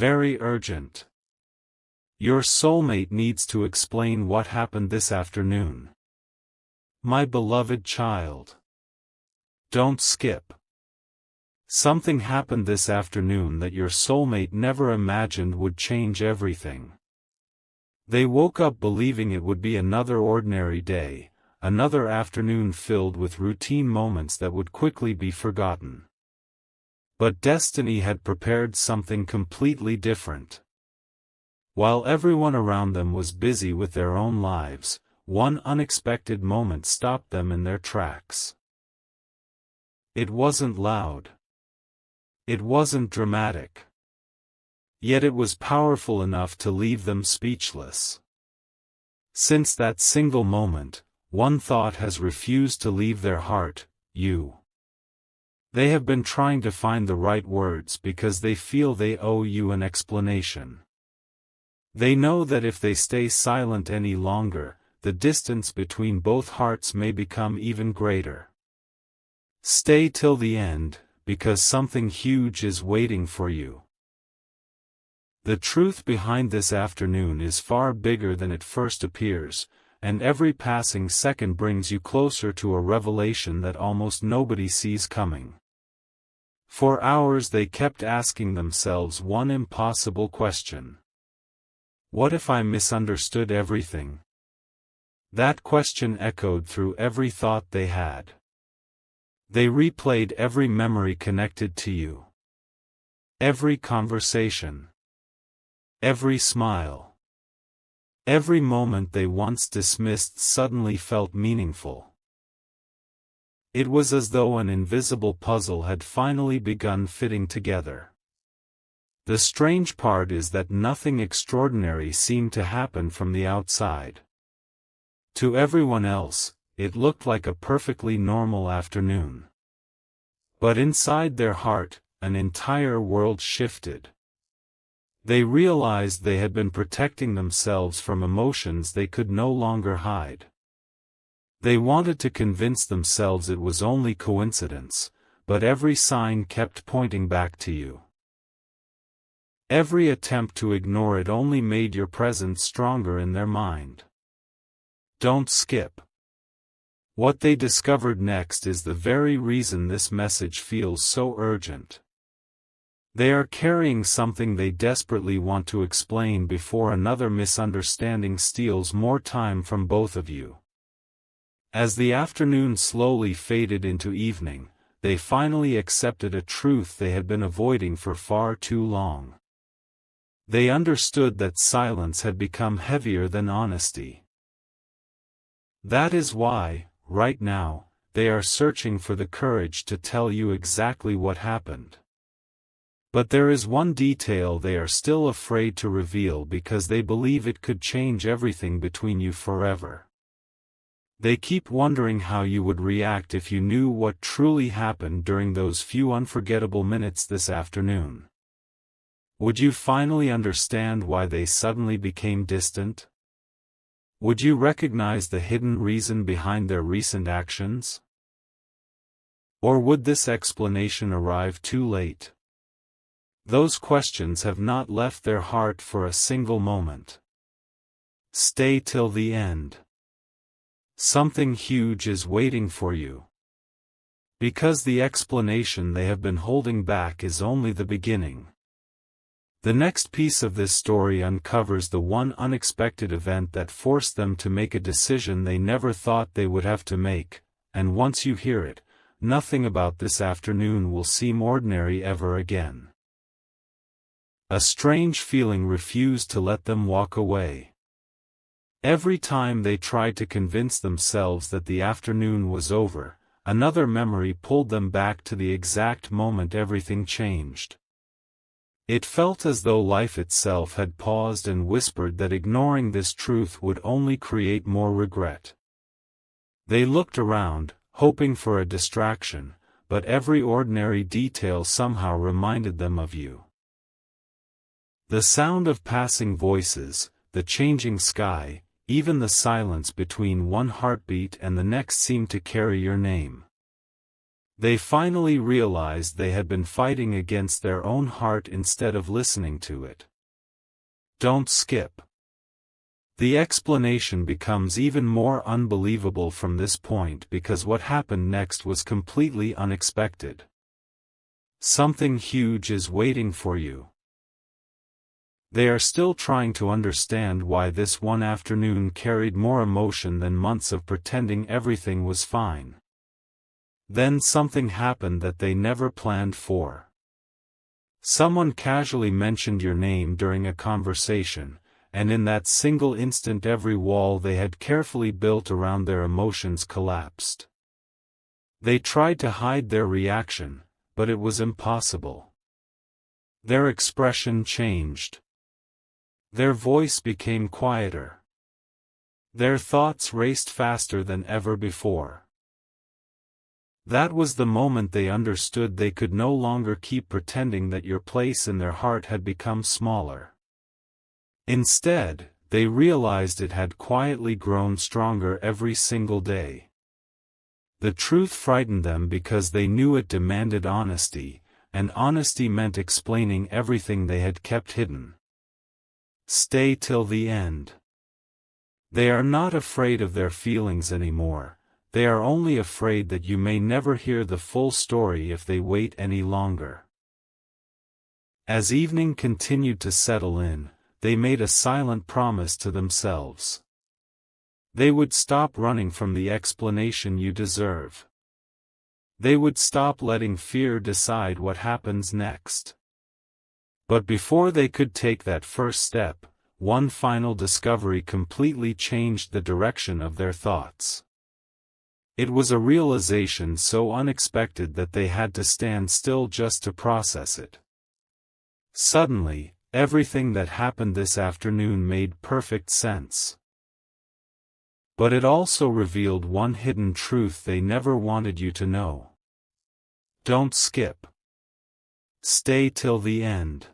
Very urgent. Your soulmate needs to explain what happened this afternoon. My beloved child. Don't skip. Something happened this afternoon that your soulmate never imagined would change everything. They woke up believing it would be another ordinary day, another afternoon filled with routine moments that would quickly be forgotten. But destiny had prepared something completely different. While everyone around them was busy with their own lives, one unexpected moment stopped them in their tracks. It wasn't loud. It wasn't dramatic. Yet it was powerful enough to leave them speechless. Since that single moment, one thought has refused to leave their heart: you. They have been trying to find the right words because they feel they owe you an explanation. They know that if they stay silent any longer, the distance between both hearts may become even greater. Stay till the end, because something huge is waiting for you. The truth behind this afternoon is far bigger than it first appears, and every passing second brings you closer to a revelation that almost nobody sees coming. For hours they kept asking themselves one impossible question. What if I misunderstood everything? That question echoed through every thought they had. They replayed every memory connected to you. Every conversation. Every smile. Every moment they once dismissed suddenly felt meaningful. It was as though an invisible puzzle had finally begun fitting together. The strange part is that nothing extraordinary seemed to happen from the outside. To everyone else, it looked like a perfectly normal afternoon. But inside their heart, an entire world shifted. They realized they had been protecting themselves from emotions they could no longer hide. They wanted to convince themselves it was only coincidence, but every sign kept pointing back to you. Every attempt to ignore it only made your presence stronger in their mind. Don't skip. What they discovered next is the very reason this message feels so urgent. They are carrying something they desperately want to explain before another misunderstanding steals more time from both of you. As the afternoon slowly faded into evening, they finally accepted a truth they had been avoiding for far too long. They understood that silence had become heavier than honesty. That is why, right now, they are searching for the courage to tell you exactly what happened. But there is one detail they are still afraid to reveal because they believe it could change everything between you forever. They keep wondering how you would react if you knew what truly happened during those few unforgettable minutes this afternoon. Would you finally understand why they suddenly became distant? Would you recognize the hidden reason behind their recent actions? Or would this explanation arrive too late? Those questions have not left their heart for a single moment. Stay till the end. Something huge is waiting for you. Because the explanation they have been holding back is only the beginning. The next piece of this story uncovers the one unexpected event that forced them to make a decision they never thought they would have to make, and once you hear it, nothing about this afternoon will seem ordinary ever again. A strange feeling refused to let them walk away. Every time they tried to convince themselves that the afternoon was over, another memory pulled them back to the exact moment everything changed. It felt as though life itself had paused and whispered that ignoring this truth would only create more regret. They looked around, hoping for a distraction, but every ordinary detail somehow reminded them of you. The sound of passing voices, the changing sky, even the silence between one heartbeat and the next seemed to carry your name. They finally realized they had been fighting against their own heart instead of listening to it. Don't skip. The explanation becomes even more unbelievable from this point because what happened next was completely unexpected. Something huge is waiting for you. They are still trying to understand why this one afternoon carried more emotion than months of pretending everything was fine. Then something happened that they never planned for. Someone casually mentioned your name during a conversation, and in that single instant every wall they had carefully built around their emotions collapsed. They tried to hide their reaction, but it was impossible. Their expression changed. Their voice became quieter. Their thoughts raced faster than ever before. That was the moment they understood they could no longer keep pretending that your place in their heart had become smaller. Instead, they realized it had quietly grown stronger every single day. The truth frightened them because they knew it demanded honesty, and honesty meant explaining everything they had kept hidden. Stay till the end. They are not afraid of their feelings anymore, they are only afraid that you may never hear the full story if they wait any longer. As evening continued to settle in, they made a silent promise to themselves. They would stop running from the explanation you deserve. They would stop letting fear decide what happens next. But before they could take that first step, one final discovery completely changed the direction of their thoughts. It was a realization so unexpected that they had to stand still just to process it. Suddenly, everything that happened this afternoon made perfect sense. But it also revealed one hidden truth they never wanted you to know. Don't skip. Stay till the end.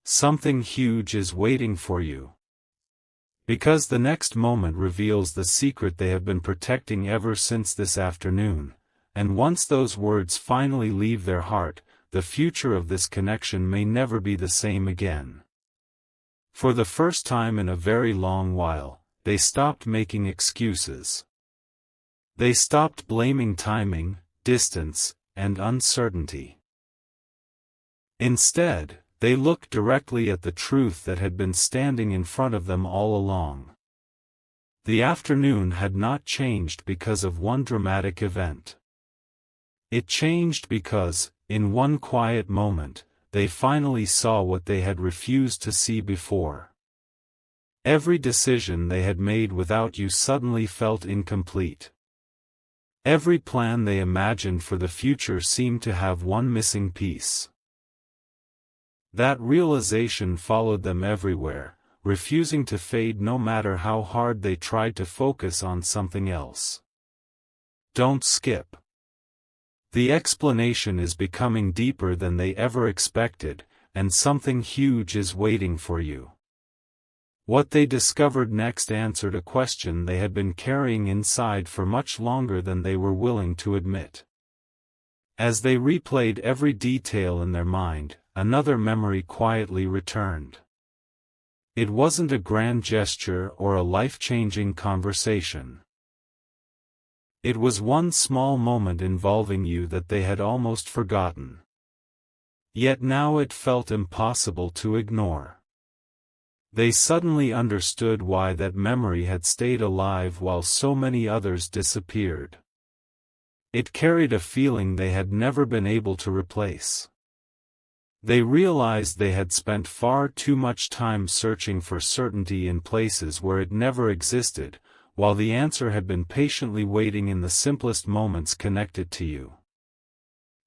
Something huge is waiting for you. Because the next moment reveals the secret they have been protecting ever since this afternoon, and once those words finally leave their heart, the future of this connection may never be the same again. For the first time in a very long while, they stopped making excuses. They stopped blaming timing, distance, and uncertainty. Instead, they looked directly at the truth that had been standing in front of them all along. The afternoon had not changed because of one dramatic event. It changed because, in one quiet moment, they finally saw what they had refused to see before. Every decision they had made without you suddenly felt incomplete. Every plan they imagined for the future seemed to have one missing piece. That realization followed them everywhere, refusing to fade no matter how hard they tried to focus on something else. Don't skip. The explanation is becoming deeper than they ever expected, and something huge is waiting for you. What they discovered next answered a question they had been carrying inside for much longer than they were willing to admit. As they replayed every detail in their mind, another memory quietly returned. It wasn't a grand gesture or a life-changing conversation. It was one small moment involving you that they had almost forgotten. Yet now it felt impossible to ignore. They suddenly understood why that memory had stayed alive while so many others disappeared. It carried a feeling they had never been able to replace. They realized they had spent far too much time searching for certainty in places where it never existed, while the answer had been patiently waiting in the simplest moments connected to you.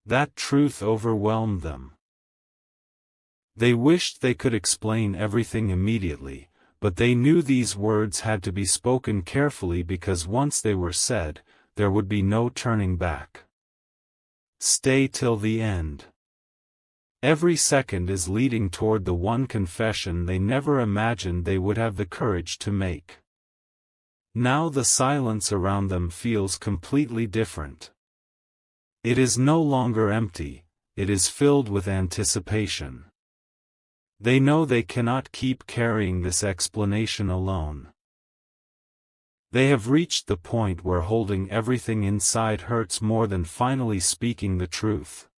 That truth overwhelmed them. They wished they could explain everything immediately, but they knew these words had to be spoken carefully because once they were said, there would be no turning back. Stay till the end. Every second is leading toward the one confession they never imagined they would have the courage to make. Now the silence around them feels completely different. It is no longer empty, it is filled with anticipation. They know they cannot keep carrying this explanation alone. They have reached the point where holding everything inside hurts more than finally speaking the truth.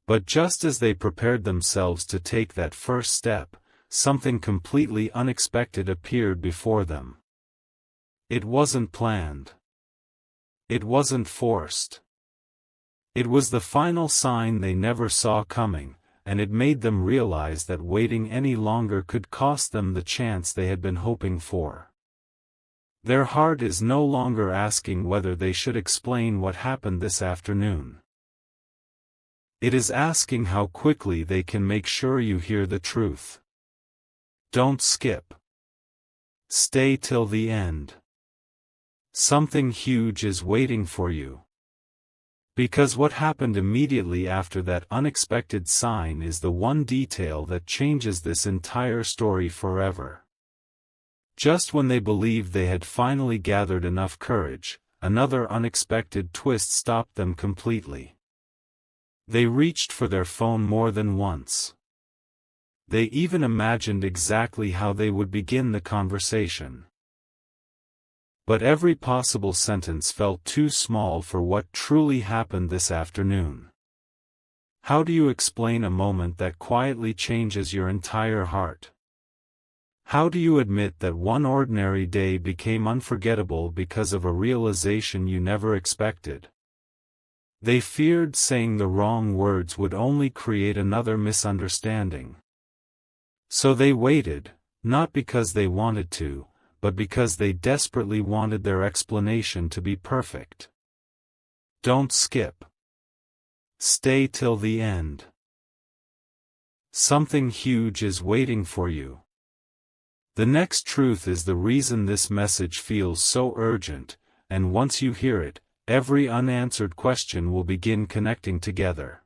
But just as they prepared themselves to take that first step, something completely unexpected appeared before them. It wasn't planned. It wasn't forced. It was the final sign they never saw coming, and it made them realize that waiting any longer could cost them the chance they had been hoping for. Their heart is no longer asking whether they should explain what happened this afternoon. It is asking how quickly they can make sure you hear the truth. Don't skip. Stay till the end. Something huge is waiting for you. Because what happened immediately after that unexpected sign is the one detail that changes this entire story forever. Just when they believed they had finally gathered enough courage, another unexpected twist stopped them completely. They reached for their phone more than once. They even imagined exactly how they would begin the conversation. But every possible sentence felt too small for what truly happened this afternoon. How do you explain a moment that quietly changes your entire heart? How do you admit that one ordinary day became unforgettable because of a realization you never expected? They feared saying the wrong words would only create another misunderstanding. So they waited, not because they wanted to, but because they desperately wanted their explanation to be perfect. Don't skip. Stay till the end. Something huge is waiting for you. The next truth is the reason this message feels so urgent, and once you hear it, every unanswered question will begin connecting together.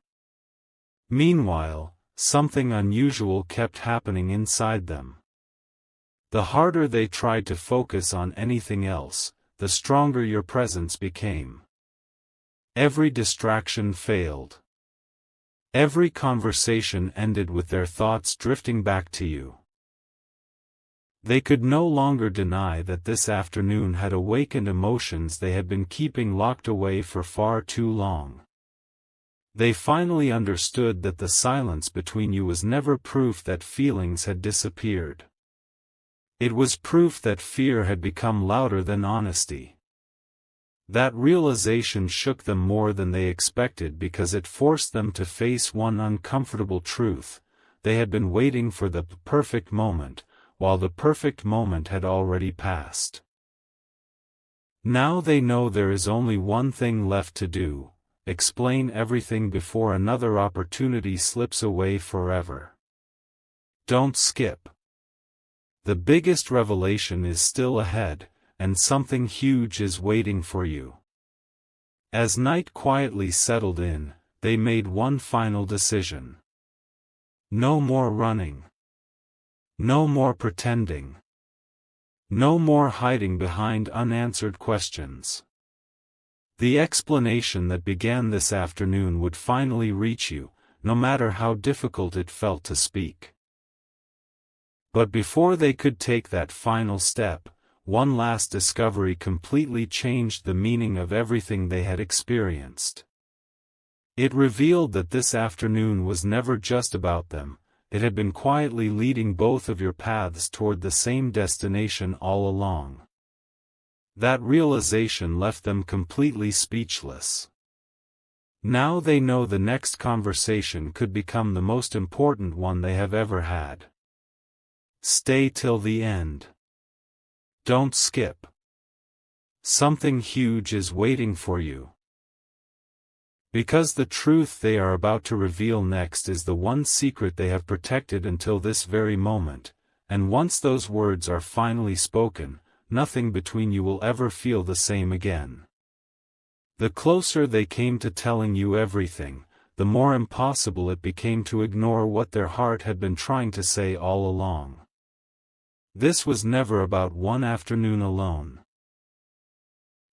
Meanwhile, something unusual kept happening inside them. The harder they tried to focus on anything else, the stronger your presence became. Every distraction failed. Every conversation ended with their thoughts drifting back to you. They could no longer deny that this afternoon had awakened emotions they had been keeping locked away for far too long. They finally understood that the silence between you was never proof that feelings had disappeared. It was proof that fear had become louder than honesty. That realization shook them more than they expected because it forced them to face one uncomfortable truth: they had been waiting for the perfect moment, while the perfect moment had already passed. Now they know there is only one thing left to do: explain everything before another opportunity slips away forever. Don't skip. The biggest revelation is still ahead, and something huge is waiting for you. As night quietly settled in, they made one final decision. No more running. No more pretending. No more hiding behind unanswered questions. The explanation that began this afternoon would finally reach you, no matter how difficult it felt to speak. But before they could take that final step, one last discovery completely changed the meaning of everything they had experienced. It revealed that this afternoon was never just about them. It had been quietly leading both of your paths toward the same destination all along. That realization left them completely speechless. Now they know the next conversation could become the most important one they have ever had. Stay till the end. Don't skip. Something huge is waiting for you. Because the truth they are about to reveal next is the one secret they have protected until this very moment, and once those words are finally spoken, nothing between you will ever feel the same again. The closer they came to telling you everything, the more impossible it became to ignore what their heart had been trying to say all along. This was never about one afternoon alone.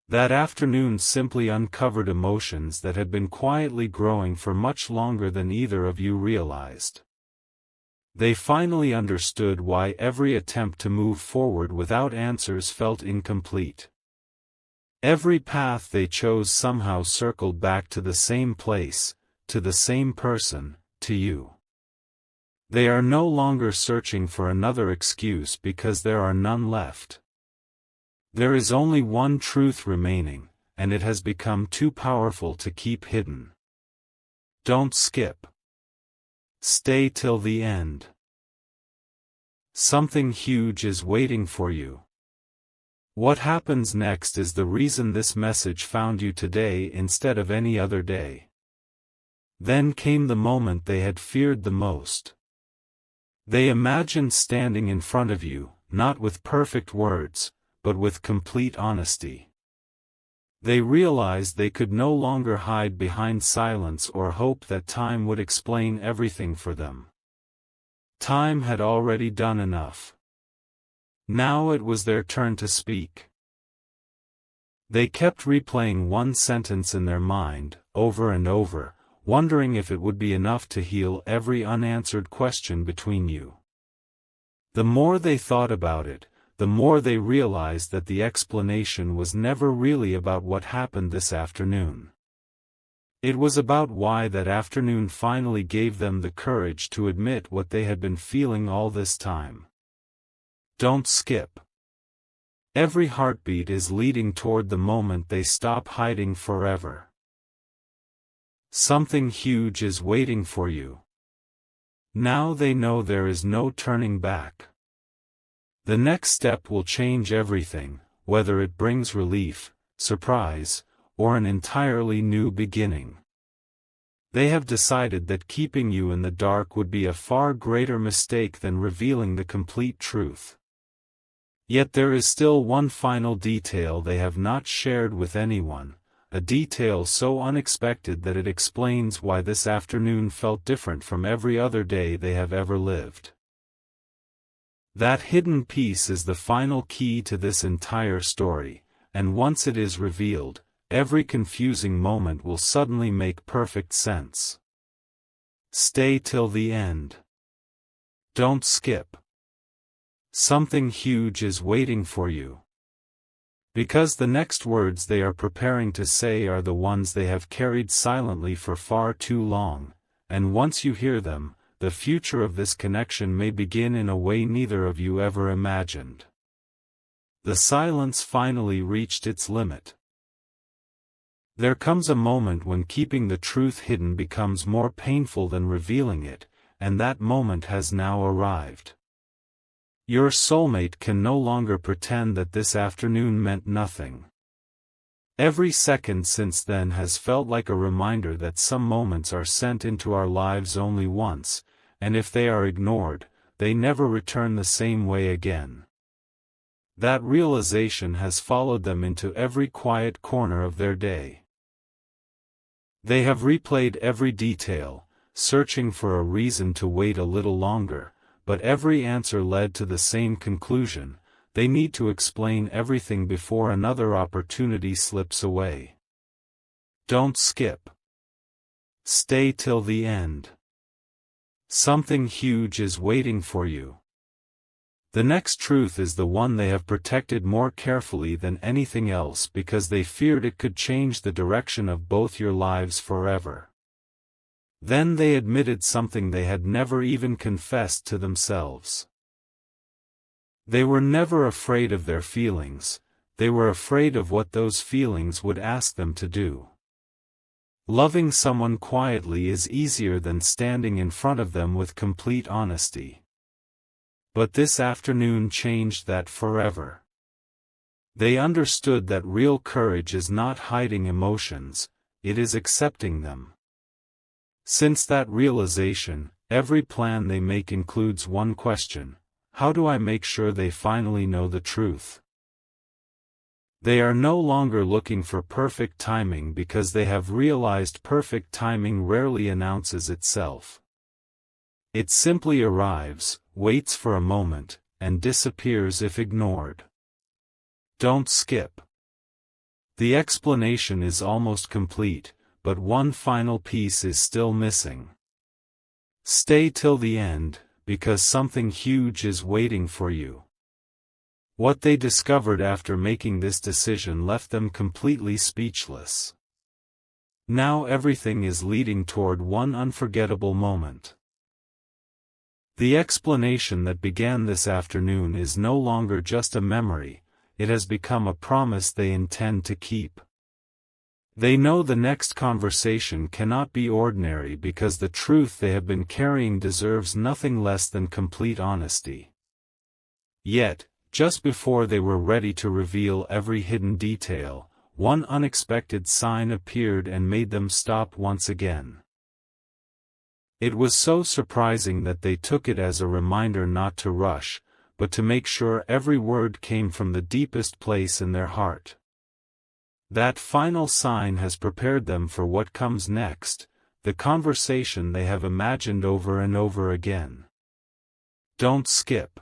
That afternoon simply uncovered emotions that had been quietly growing for much longer than either of you realized. They finally understood why every attempt to move forward without answers felt incomplete. Every path they chose somehow circled back to the same place, to the same person, to you. They are no longer searching for another excuse because there are none left. There is only one truth remaining, and it has become too powerful to keep hidden. Don't skip. Stay till the end. Something huge is waiting for you. What happens next is the reason this message found you today instead of any other day. Then came the moment they had feared the most. They imagined standing in front of you, not with perfect words, but with complete honesty. They realized they could no longer hide behind silence or hope that time would explain everything for them. Time had already done enough. Now it was their turn to speak. They kept replaying one sentence in their mind, over and over, wondering if it would be enough to heal every unanswered question between you. The more they thought about it, the more they realized that the explanation was never really about what happened this afternoon. It was about why that afternoon finally gave them the courage to admit what they had been feeling all this time. Don't skip. Every heartbeat is leading toward the moment they stop hiding forever. Something huge is waiting for you. Now they know there is no turning back. The next step will change everything, whether it brings relief, surprise, or an entirely new beginning. They have decided that keeping you in the dark would be a far greater mistake than revealing the complete truth. Yet there is still one final detail they have not shared with anyone, a detail so unexpected that it explains why this afternoon felt different from every other day they have ever lived. That hidden piece is the final key to this entire story, and once it is revealed, every confusing moment will suddenly make perfect sense. Stay till the end. Don't skip. Something huge is waiting for you. Because the next words they are preparing to say are the ones they have carried silently for far too long, and once you hear them, the future of this connection may begin in a way neither of you ever imagined. The silence finally reached its limit. There comes a moment when keeping the truth hidden becomes more painful than revealing it, and that moment has now arrived. Your soulmate can no longer pretend that this afternoon meant nothing. Every second since then has felt like a reminder that some moments are sent into our lives only once, and if they are ignored, they never return the same way again. That realization has followed them into every quiet corner of their day. They have replayed every detail, searching for a reason to wait a little longer, but every answer led to the same conclusion: they need to explain everything before another opportunity slips away. Don't skip. Stay till the end. Something huge is waiting for you. The next truth is the one they have protected more carefully than anything else because they feared it could change the direction of both your lives forever. Then they admitted something they had never even confessed to themselves. They were never afraid of their feelings, they were afraid of what those feelings would ask them to do. Loving someone quietly is easier than standing in front of them with complete honesty. But this afternoon changed that forever. They understood that real courage is not hiding emotions, it is accepting them. Since that realization, every plan they make includes one question: how do I make sure they finally know the truth? They are no longer looking for perfect timing because they have realized perfect timing rarely announces itself. It simply arrives, waits for a moment, and disappears if ignored. Don't skip. The explanation is almost complete, but one final piece is still missing. Stay till the end, because something huge is waiting for you. What they discovered after making this decision left them completely speechless. Now everything is leading toward one unforgettable moment. The explanation that began this afternoon is no longer just a memory, it has become a promise they intend to keep. They know the next conversation cannot be ordinary because the truth they have been carrying deserves nothing less than complete honesty. Yet, just before they were ready to reveal every hidden detail, one unexpected sign appeared and made them stop once again. It was so surprising that they took it as a reminder not to rush, but to make sure every word came from the deepest place in their heart. That final sign has prepared them for what comes next, the conversation they have imagined over and over again. Don't skip.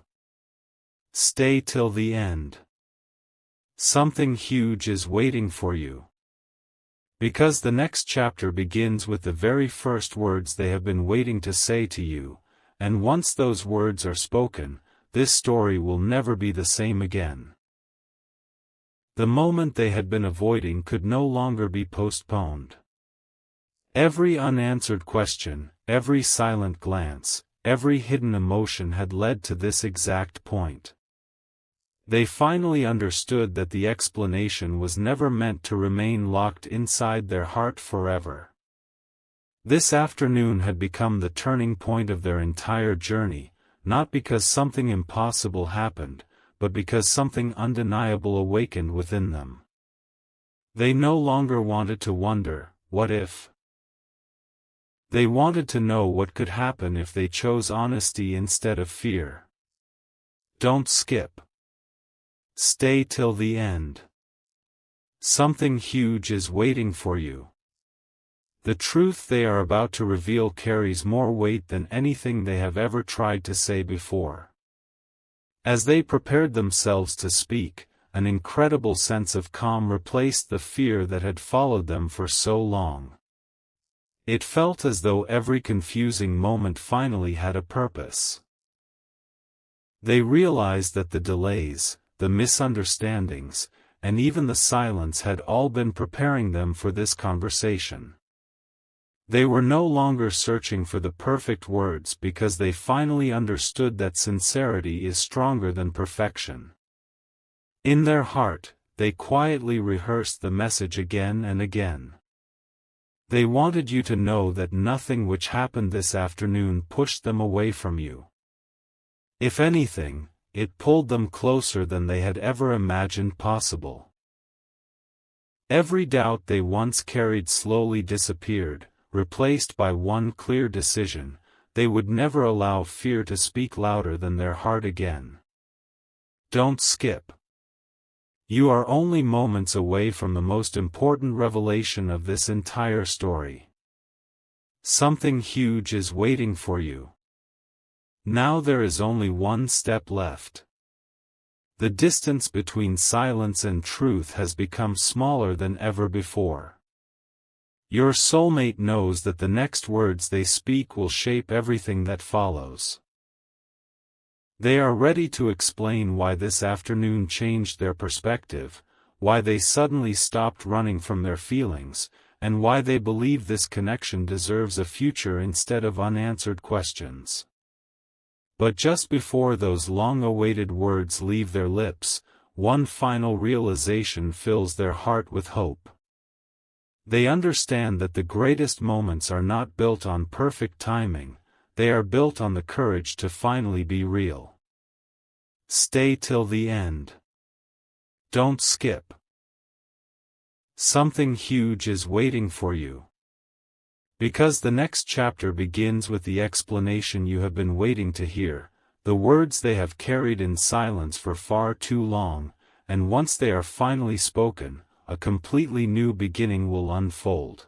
Stay till the end. Something huge is waiting for you. Because the next chapter begins with the very first words they have been waiting to say to you, and once those words are spoken, this story will never be the same again. The moment they had been avoiding could no longer be postponed. Every unanswered question, every silent glance, every hidden emotion had led to this exact point. They finally understood that the explanation was never meant to remain locked inside their heart forever. This afternoon had become the turning point of their entire journey, not because something impossible happened, but because something undeniable awakened within them. They no longer wanted to wonder, what if? They wanted to know what could happen if they chose honesty instead of fear. Don't skip. Stay till the end. Something huge is waiting for you. The truth they are about to reveal carries more weight than anything they have ever tried to say before. As they prepared themselves to speak, an incredible sense of calm replaced the fear that had followed them for so long. It felt as though every confusing moment finally had a purpose. They realized that the delays, the misunderstandings, and even the silence had all been preparing them for this conversation. They were no longer searching for the perfect words because they finally understood that sincerity is stronger than perfection. In their heart, they quietly rehearsed the message again and again. They wanted you to know that nothing which happened this afternoon pushed them away from you. If anything, it pulled them closer than they had ever imagined possible. Every doubt they once carried slowly disappeared, replaced by one clear decision: they would never allow fear to speak louder than their heart again. Don't skip. You are only moments away from the most important revelation of this entire story. Something huge is waiting for you. Now there is only one step left. The distance between silence and truth has become smaller than ever before. Your soulmate knows that the next words they speak will shape everything that follows. They are ready to explain why this afternoon changed their perspective, why they suddenly stopped running from their feelings, and why they believe this connection deserves a future instead of unanswered questions. But just before those long-awaited words leave their lips, one final realization fills their heart with hope. They understand that the greatest moments are not built on perfect timing, they are built on the courage to finally be real. Stay till the end. Don't skip. Something huge is waiting for you. Because the next chapter begins with the explanation you have been waiting to hear, the words they have carried in silence for far too long, and once they are finally spoken, a completely new beginning will unfold.